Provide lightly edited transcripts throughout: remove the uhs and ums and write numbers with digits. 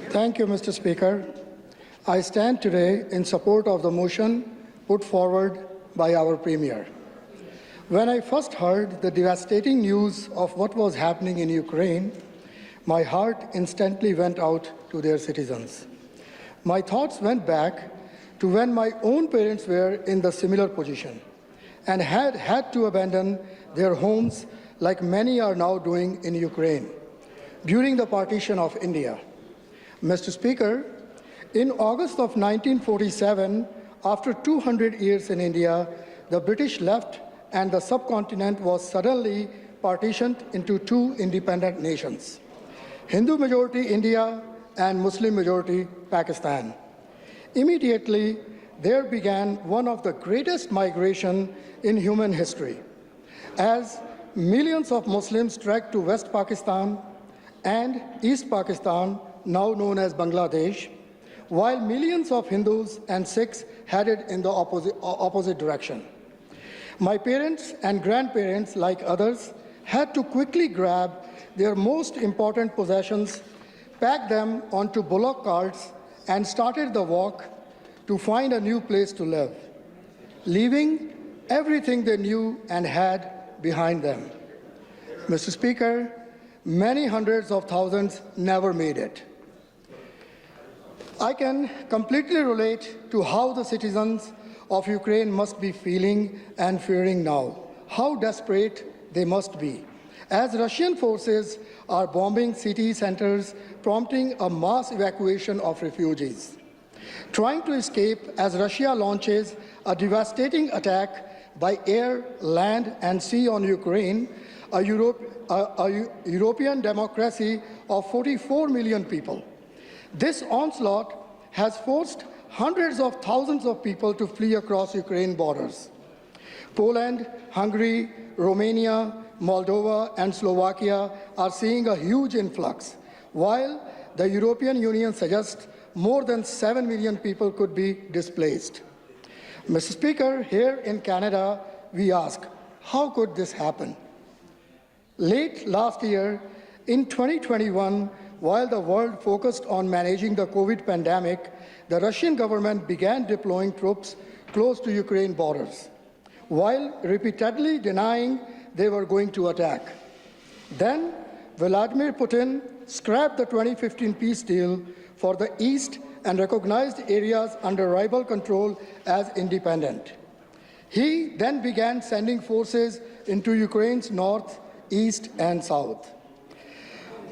Thank you, Mr. Speaker. I stand today in support of the motion put forward by our Premier. When I first heard the devastating news of what was happening in Ukraine, my heart instantly went out to their citizens. My thoughts went back to when my own parents were in the similar position and had to abandon their homes like many are now doing in Ukraine during the partition of India. Mr. Speaker, in August of 1947, after 200 years in India, the British left and the subcontinent was suddenly partitioned into two independent nations, Hindu majority India and Muslim majority Pakistan. Immediately, there began one of the greatest migration in human history, as millions of Muslims trekked to West Pakistan and East Pakistan, now known as Bangladesh, while millions of Hindus and Sikhs headed in the opposite direction. My parents and grandparents, like others, had to quickly grab their most important possessions, pack them onto bullock carts, and started the walk to find a new place to live, leaving everything they knew and had behind them. Mr. Speaker, many hundreds of thousands never made it. I can completely relate to how the citizens of Ukraine must be feeling and fearing now, how desperate they must be, as Russian forces are bombing city centers, prompting a mass evacuation of refugees. Trying to escape as Russia launches a devastating attack by air, land, and sea on Ukraine, a European democracy of 44 million people. This onslaught has forced hundreds of thousands of people to flee across Ukraine borders. Poland, Hungary, Romania, Moldova, and Slovakia are seeing a huge influx, while the European Union suggests more than 7 million people could be displaced. Mr. Speaker, here in Canada, we ask, how could this happen? Late last year, in 2021, while the world focused on managing the COVID pandemic, the Russian government began deploying troops close to Ukraine borders, while repeatedly denying they were going to attack. Then, Vladimir Putin scrapped the 2015 peace deal for the East and recognized areas under rival control as independent. He then began sending forces into Ukraine's north, east, and south.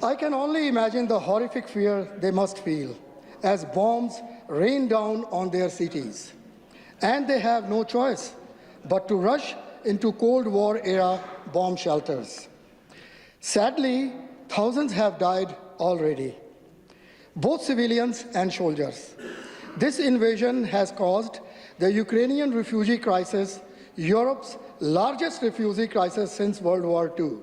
I can only imagine the horrific fear they must feel as bombs rain down on their cities. And they have no choice but to rush into Cold War-era bomb shelters. Sadly, thousands have died already, both civilians and soldiers. This invasion has caused the Ukrainian refugee crisis, Europe's largest refugee crisis since World War II.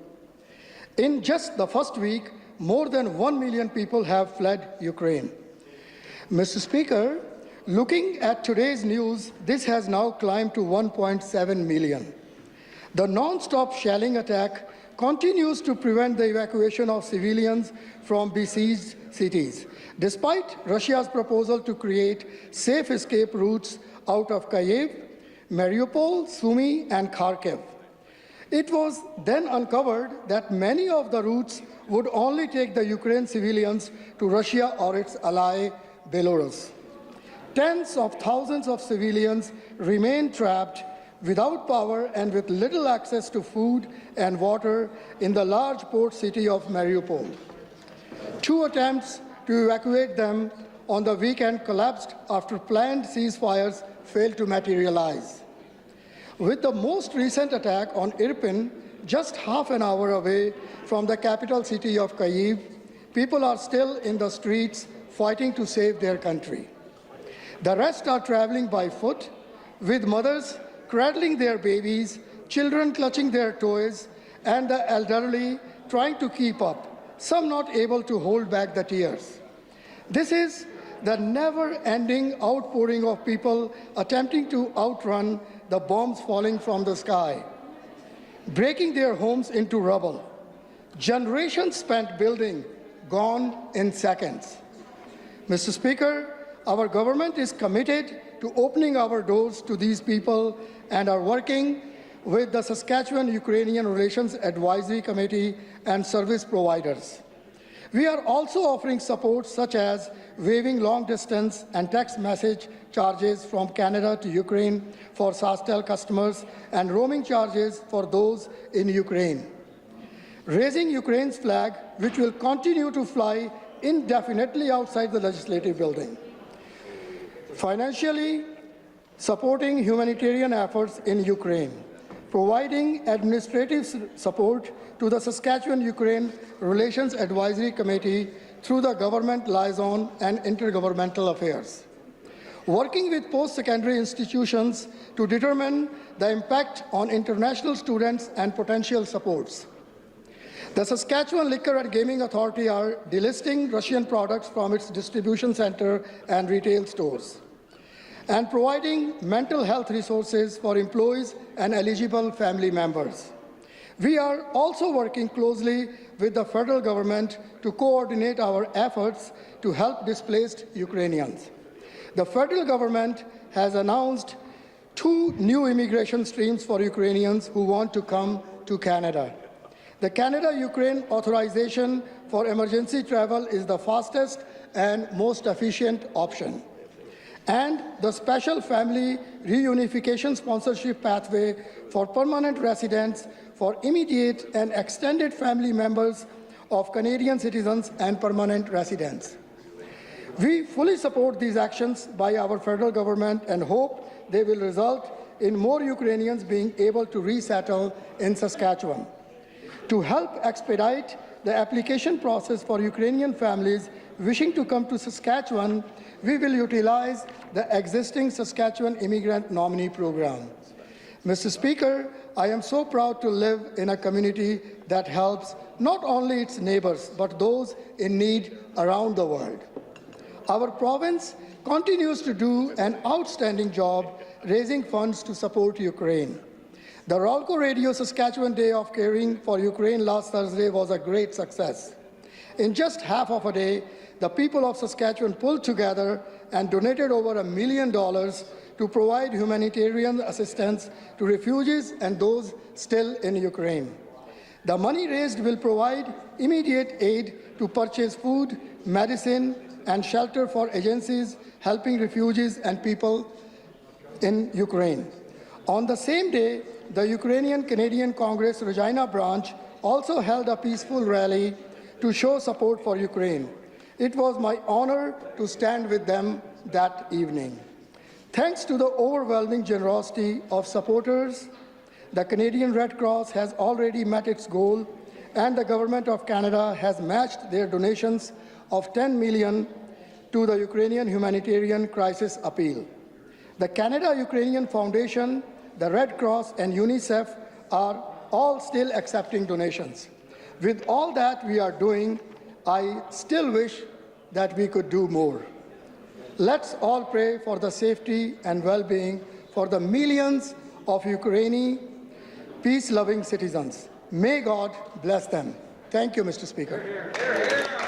In just the first week, more than 1 million people have fled Ukraine. Mr. Speaker, looking at today's news, this has now climbed to 1.7 million. The non-stop shelling attack continues to prevent the evacuation of civilians from besieged cities, despite Russia's proposal to create safe escape routes out of Kyiv, Mariupol, Sumy, and Kharkiv. It was then uncovered that many of the routes would only take the Ukraine civilians to Russia or its ally, Belarus. Tens of thousands of civilians remain trapped without power and with little access to food and water in the large port city of Mariupol. 2 attempts to evacuate them on the weekend collapsed after planned ceasefires failed to materialize. With the most recent attack on Irpin, just half an hour away from the capital city of Kyiv, people are still in the streets fighting to save their country. The rest are traveling by foot, with mothers cradling their babies, children clutching their toys, and the elderly trying to keep up, some not able to hold back the tears. This is the never-ending outpouring of people attempting to outrun the bombs falling from the sky, breaking their homes into rubble. Generations spent building, gone in seconds. Mr. Speaker, our government is committed to opening our doors to these people and are working with the Saskatchewan-Ukrainian Relations Advisory Committee and service providers. We are also offering support such as waiving long-distance and text message charges from Canada to Ukraine for SaskTel customers and roaming charges for those in Ukraine. Raising Ukraine's flag, which will continue to fly indefinitely outside the legislative building. Financially supporting humanitarian efforts in Ukraine. Providing administrative support to the Saskatchewan-Ukraine Relations Advisory Committee through the Government Liaison and Intergovernmental Affairs. Working with post-secondary institutions to determine the impact on international students and potential supports. The Saskatchewan Liquor and Gaming Authority are delisting Russian products from its distribution center and retail stores, and providing mental health resources for employees and eligible family members. We are also working closely with the federal government to coordinate our efforts to help displaced Ukrainians. The federal government has announced 2 new immigration streams for Ukrainians who want to come to Canada. The Canada-Ukraine authorization for emergency travel is the fastest and most efficient option. And the special family reunification sponsorship pathway for permanent residents for immediate and extended family members of Canadian citizens and permanent residents. We fully support these actions by our federal government and hope they will result in more Ukrainians being able to resettle in Saskatchewan. To help expedite the application process for Ukrainian families wishing to come to Saskatchewan, we will utilize the existing Saskatchewan Immigrant Nominee Program. Mr. Speaker, I am so proud to live in a community that helps not only its neighbors, but those in need around the world. Our province continues to do an outstanding job raising funds to support Ukraine. The Rolco Radio Saskatchewan Day of Caring for Ukraine last Thursday was a great success. In just half of a day, the people of Saskatchewan pulled together and donated over $1 million to provide humanitarian assistance to refugees and those still in Ukraine. The money raised will provide immediate aid to purchase food, medicine, and shelter for agencies helping refugees and people in Ukraine. On the same day, the Ukrainian Canadian Congress Regina branch also held a peaceful rally to show support for Ukraine. It was my honor to stand with them that evening. Thanks to the overwhelming generosity of supporters, the Canadian Red Cross has already met its goal, and the Government of Canada has matched their donations of $10 million to the Ukrainian Humanitarian Crisis Appeal. The Canada-Ukrainian Foundation, the Red Cross, and UNICEF are all still accepting donations. With all that we are doing, I still wish that we could do more. Let's all pray for the safety and well-being for the millions of Ukrainian peace-loving citizens. May God bless them. Thank you, Mr. Speaker.